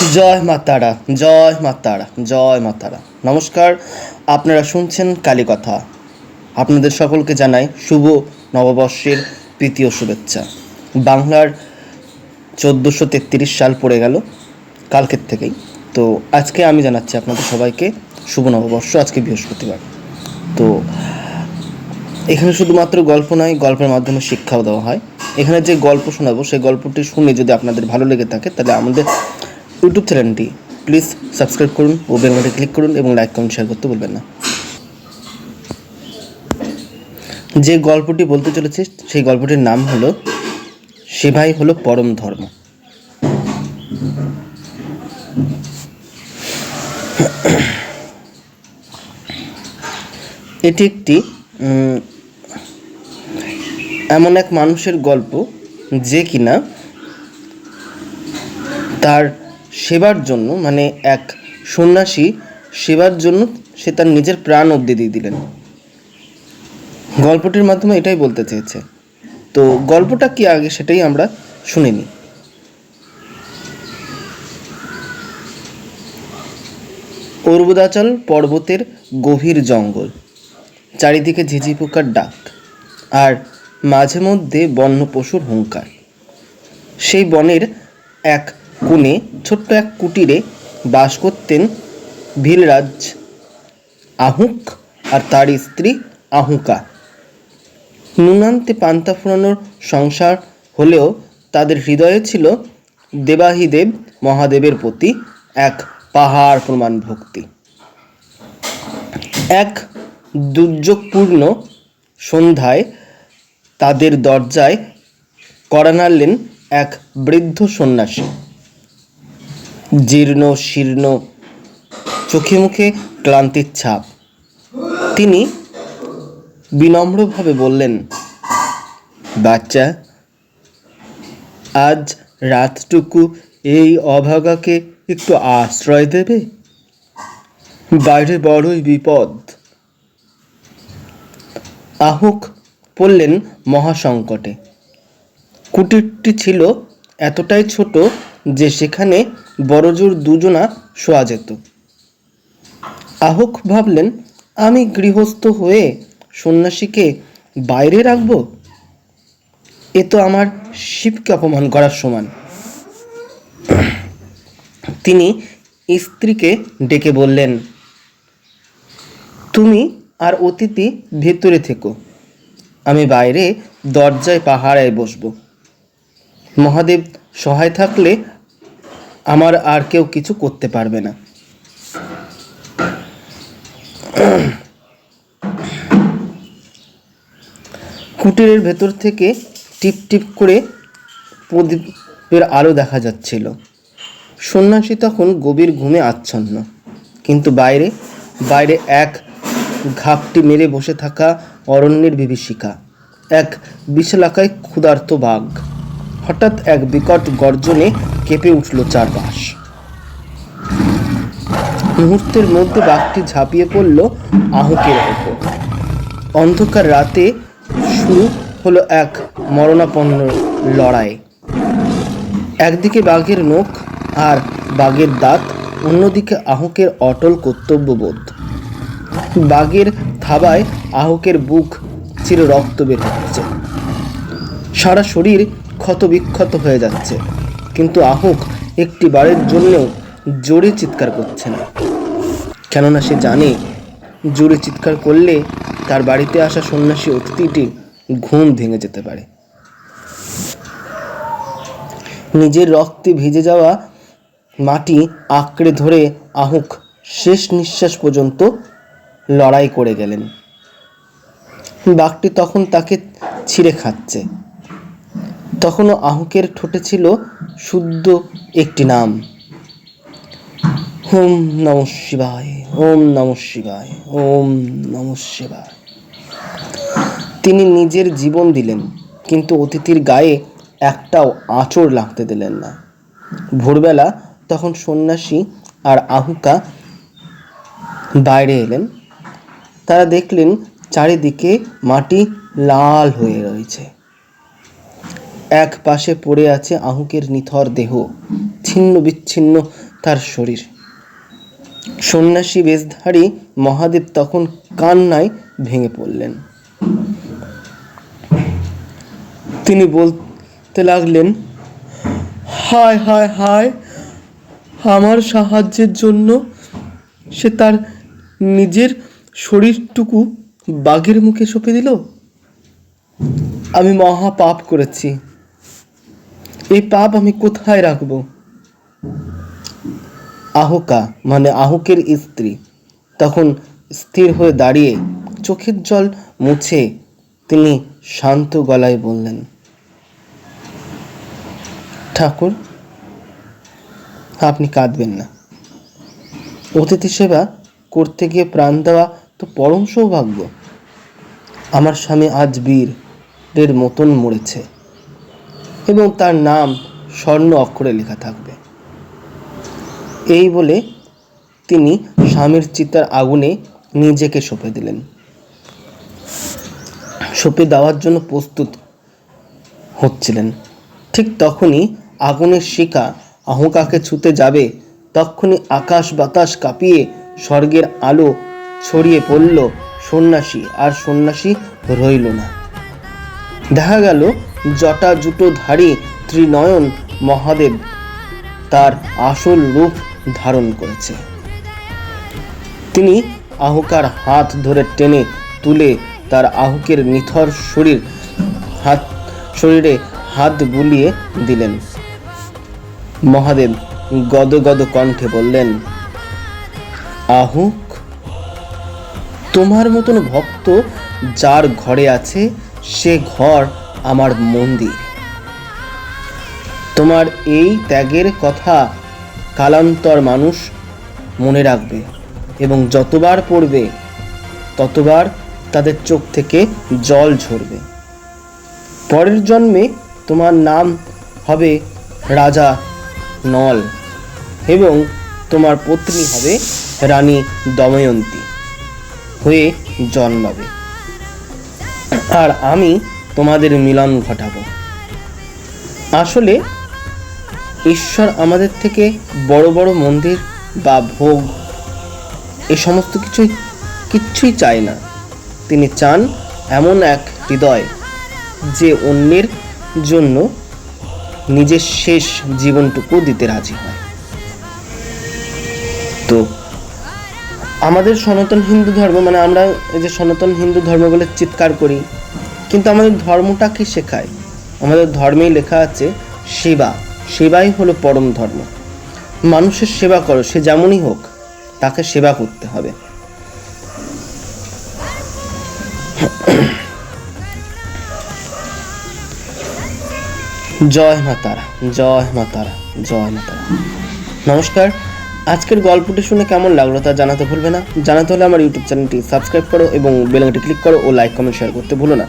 জয় মা তারা, জয় মা তারা, জয় মা তারা। নমস্কার, আপনারা শুনছেন কালীকথা। আপনাদের সকলকে জানাই শুভ নববর্ষের প্রীতি ও শুভেচ্ছা। বাংলার 1433 সাল পড়ে গেল কালকের থেকেই। তো আজকে আমি জানাচ্ছি আপনাদের সবাইকে শুভ নববর্ষ। আজকে বৃহস্পতিবার। তো এখানে শুধুমাত্র গল্প নয়, গল্পের মাধ্যমে শিক্ষাও দেওয়া হয়। এখানে যে গল্প শোনাবো সেই গল্পটি শুনে যদি আপনাদের ভালো লেগে থাকে তাহলে আমাদের ইউটিউব চ্যানেলটি প্লিজ সাবস্ক্রাইব করুন ও বেল বাটনে ক্লিক করুন এবং লাইক কমেন্ট শেয়ার করতে ভুলবেন না। যে গল্পটি বলতে চলেছে সেই গল্পটির নাম হলো সেবাই হলো পরম ধর্ম। এটি একটি এমন এক মানুষের গল্প যে কিনা তার সেবার জন্য, মানে এক সন্ন্যাসী সেবার জন্য সে তার নিজের প্রাণ অবধি দিয়ে দিলেন। গল্পটির মাধ্যমে এটাই বলতে চেয়েছে। তো গল্পটা কি আগে সেটাই আমরা শুনে নিই। অর্বুদাচল পর্বতের গভীর জঙ্গল, চারিদিকে ঝিঝি পোকার ডাক আর মাঝে মধ্যে বন্য পশুর হুঙ্কার। সেই বনের এক কোণে ছোট্ট এক কুটিরে বাস করতেন ভীলরাজ আহুক আর তার স্ত্রী আহুকা। নুনান্তে পান্তা ফুরানোর সংসার হলেও তাদের হৃদয়ে ছিল দেবাহিদেব মহাদেবের প্রতি এক পাহাড় প্রমাণ ভক্তি। এক দুর্যোগপূর্ণ সন্ধ্যায় তাদের দরজায় কড়া নাড়লেন এক বৃদ্ধ সন্ন্যাসী। জীর্ণ শীর্ণ, চোখে মুখে ক্লান্তির ছাপ। তিনি বিনম্রভাবে বললেন, বাচ্চা, আজ রাতটুকু এই অভাগাকে একটু আশ্রয় দেবে? বাইরে বড়ই বিপদ। আহুক পড়লেন মহাসংকটে। কুটিরটি ছিল এতটাই ছোট যে সেখানে বড়জোর দুজনা শোয়া যেত। আহুক ভাবলেন, আমি গৃহস্থ হয়ে সন্ন্যাসীকে বাইরে রাখব? এ তো আমার শিবকে অপমান করার সমান। তিনি স্ত্রীকে ডেকে বললেন, তুমি আর অতিথি ভেতরে থেকো, আমি বাইরে দরজায় পাহারায় বসবো। মহাদেব সহায় থাকলে আমার আর কেউ কিছু করতে পারবে না। কুটিরের ভেতর থেকে টিপ টিপ করে প্রদীপের আলো দেখা যাচ্ছিল। সন্ন্যাসী তখন গভীর ঘুমে আচ্ছন্ন, কিন্তু বাইরে বাইরে এক ঘাপটি মেরে বসে থাকা অরণ্যের বিভীষিকা, এক বিশালাকায় ক্ষুধার্ত বাঘ। হঠাৎ এক বিকট গর্জনে কেঁপে উঠল চারপাশ। মুহূর্তের মধ্যে বাঘটি ঝাঁপিয়ে পড়ল আহুকের ওপর। অন্ধকার রাতে শুরু হলো এক মরণাপন্ন লড়াই। একদিকে বাঘের নখ আর বাঘের দাঁত, অন্যদিকে আহুকের অটল কর্তব্যবোধ। বাঘের থাবায় আহুকের বুক চিরে রক্ত বের হচ্ছে, সারা শরীর ক্ষত বিক্ষত হয়ে যাচ্ছে, কিন্তু আহুক একটি বারের জন্যও জোরে চিৎকার করছে না, কেননা সে জানে জোরে চিৎকার করলে তার বাড়িতে আসা সন্ন্যাসী অতিথিটির ঘুম ভেঙে যেতে পারে। নিজের রক্তে ভিজে যাওয়া মাটি আঁকড়ে ধরে আহুক শেষ নিঃশ্বাস পর্যন্ত লড়াই করে গেলেন। বাঘটি তখন তাকে ছিঁড়ে খাচ্ছে। তখনও আহুকের ঠোঁটে ছিল শুদ্ধ একটি নাম, ওম নমঃ শিবায়, ওম নমঃ শিবায়, ওম নমঃ শিবায়। তিনি নিজের জীবন দিলেন, কিন্তু অতিথির গায়ে একটাও আঁচড় লাগতে দিলেন না। ভোরবেলা তখন সন্ন্যাসী আর আহুকা বাইরে এলেন। তারা দেখলেন চারিদিকে মাটি লাল হয়ে রয়েছে। এক পাশে পড়ে আছে আহুকের নিথর দেহ, ছিন্ন বিচ্ছিন্ন তার শরীর। সন্ন্যাসী বেশধারী মহাদেব তখন কান্নায় ভেঙে পড়লেন। তিনি বলতে লাগলেন, হায় হায় হায়, আমার সাহায্যের জন্য সে তার নিজের শরীরটুকু বাঘের মুখে সঁপে দিল। আমি মহা পাপ করেছি, এই পাপ আমি কোথায় রাখব? আহুকা মানে আহুকের স্ত্রী তখন স্থির হয়ে দাঁড়িয়ে চোখের জল মুছে তিনি শান্ত গলায় বললেন, ঠাকুর, আপনি কাঁদবেন না। অতিথি সেবা করতে গিয়ে প্রাণ দেওয়া তো পরম সৌভাগ্য। আমার স্বামী আজ বীরের মতন মরেছে এবং তার নাম স্বর্ণ অক্ষরে লেখা থাকবে। এই বলে তিনি স্বামীর চিতার আগুনে নিজেকে সঁপে দিলেন। সঁপে দেওয়ার জন্য প্রস্তুত হচ্ছিলেন। ঠিক তখনই আগুনের শিখা আহুকাকে ছুতে যাবে, তখনই আকাশ বাতাস কাঁপিয়ে স্বর্গের আলো ছড়িয়ে পড়ল সন্ন্যাসী, আর সন্ন্যাসী রইল না। দেখা গেল জটা জুটোধারী ত্রিনয়ন মহাদেব তার আসল রূপ ধারণ করেছে। তিনি আহুকার হাত ধরে টেনে তুলে তার আহুকের নিথর শরীরে হাত বুলিয়ে দিলেন। মহাদেব গদগদ কণ্ঠে বললেন, আহুক, তোমার মতন ভক্ত যার ঘরে আছে সে ঘর আমার মন্দির। তোমার এই ত্যাগের কথা কালান্তর মানুষ মনে রাখবে এবং যতবার পড়বে ততবার তাদের চোখ থেকে জল ঝরবে। পরের জন্মে তোমার নাম হবে রাজা নল এবং তোমার পত্নী হবে রানী দময়ন্তী হয়ে জন্মাবে, আর আমি তোমাদের মিলন ঘটাবো। আসলে ঈশ্বর আমাদের থেকে বড় বড় মন্দির বা ভোগ এ সমস্ত কিচ্ছুই চায় না। তিনি চান এমন এক হৃদয় যে অন্যের জন্য নিজের শেষ জীবনটুকু দিতে রাজি হয়। তো আমাদের সনাতন হিন্দু ধর্ম, মানে আমরা এই যে সনাতন হিন্দু ধর্ম বলে চিৎকার করি, কিন্তু আমাদের ধর্মটা কি শেখায়? আমাদের ধর্মেই লেখা আছে সেবাই হলো পরম ধর্ম। মানুষের সেবা করো, সে যেমনই হোক, তাকে সেবা করতে হবে। জয় মা তারা, জয় মা তারা, জয় মা তারা। নমস্কার। আজকের গল্পটি শুনে কেমন লাগলো তা জানাতে ভুলবে না। জানাতে হলে আমার ইউটিউব চ্যানেলটি সাবস্ক্রাইব করো এবং বেল আইকনটি ক্লিক করো ও লাইক কমেন্ট শেয়ার করতে ভুলো না।